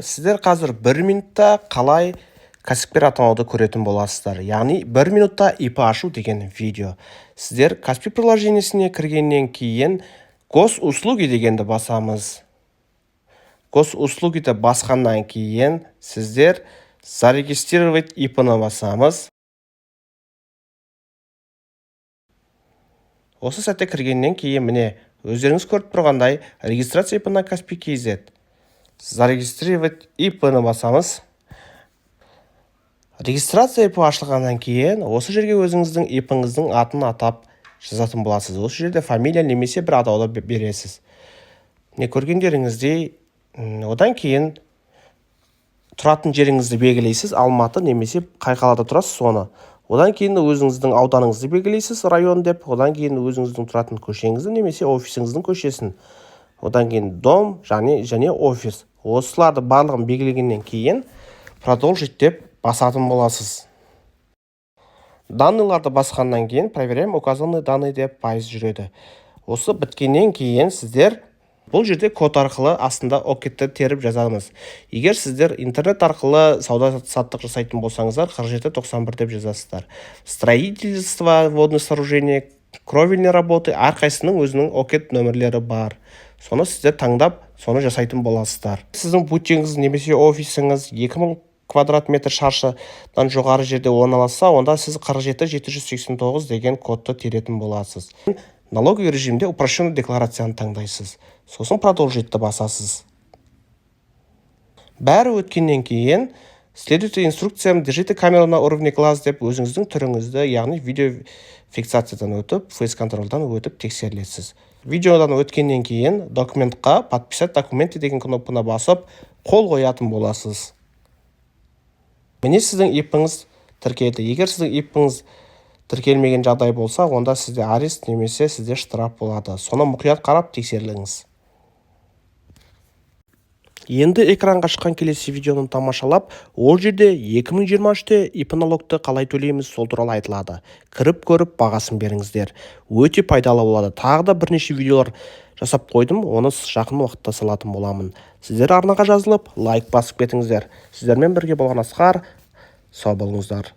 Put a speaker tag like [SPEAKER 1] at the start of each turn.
[SPEAKER 1] Сіздер қазір 1 минутта қалай кәсіпкер атануды көретін боласыздар. Яғни 1 минутта ИП ашу деген видео. Сіздер Каспи приложениесіне кіргеннен кейін госуслуги дегенді басамыз. Госуслугиді басқаннан кейін сіздер зарегистрировать ИП-ны басамыз. Осы сәтте кіргеннен кейін міне өздеріңіз көріп тұрғандай регистрация ИП на Каспи KZ. Зарегистрировать ИП-ны басамыз. Регистрация ИП ашылғаннан кейін осы жерге өзіңіздің ИП-ңыздың атын атап жазатын боласыз. Осы жерде фамилия немесе бір атауды бересіз. Не көргендеріңіздей, одан кейін тұратын жеріңізді белгілейсіз, Алматы немесе қай қалада тұрасыз соны. Одан кейін өзіңіздің ауданыңызды белгілейсіз, район деп. Одан кейін өзіңіздің тұратын көшеңізді немесе офисіңіздің көшесін. Одан кейін дом және офис. Осыларды барлығын белгілегеннен кейін продолжить деп басатын боласыз. Данныйларды басқаннан кейін проверяем указанные данные деп пайыз жүреді. Осы біткеннен кейін сіздер бұл жерде код арқылы астында окетті теріп жазамыз. Егер сіздер интернет арқылы сауда-саттық жасайтын болсаңыздар 4791 деп жазасыздар. Строительство, водное сооружение, кровельные работы, әрқайсының өзінің окет нөмірлері бар. Соны сіздер таңдап, соны жасайтын боласыздар. Сіздің бутигіңіз немесе офисіңіз 2000 квадрат метр шаршыдан жоғары жерде орналасса, онда сіз 47789 деген кодты теретін боласыз. Налоговый режимде упрощенный декларацияны таңдайсыз. Сосын продолжитті басасыз. Бәрі өткеннен кейін следуйте инструкциям, держите камеру на уровне глаз деп өзіңіздің түріңізді, яғни видеофиксациядан өтіп, фейс-контролдан өтіп тексерілесіз. Видеодан өткеннен кейін документқа подписать документы деген кнопканы басып, қол қоятын боласыз. Міне сіздің ИП-ңыз тіркелді. Егер сіздің ИП-ңыз тіркелмеген жағдай болса, онда сізде арест немесе сізде штраф болады. Соны мұқият қарап тексеріліңіз. Енді экранға шыққан келесі видеоны тамашалап, ол жерде 2023-те ИП налогты қалай төлейміз сол туралы айтылады. Кіріп көріп бағасын беріңіздер. Өте пайдалы болады. Тағы да бірнеше видеолар жасап қойдым, оны жақын уақытта салатын боламын. Сіздер арнаға жазылып, лайк басып кетіңіздер. Сіздермен бірге болған Асқар, сау болыңыздар.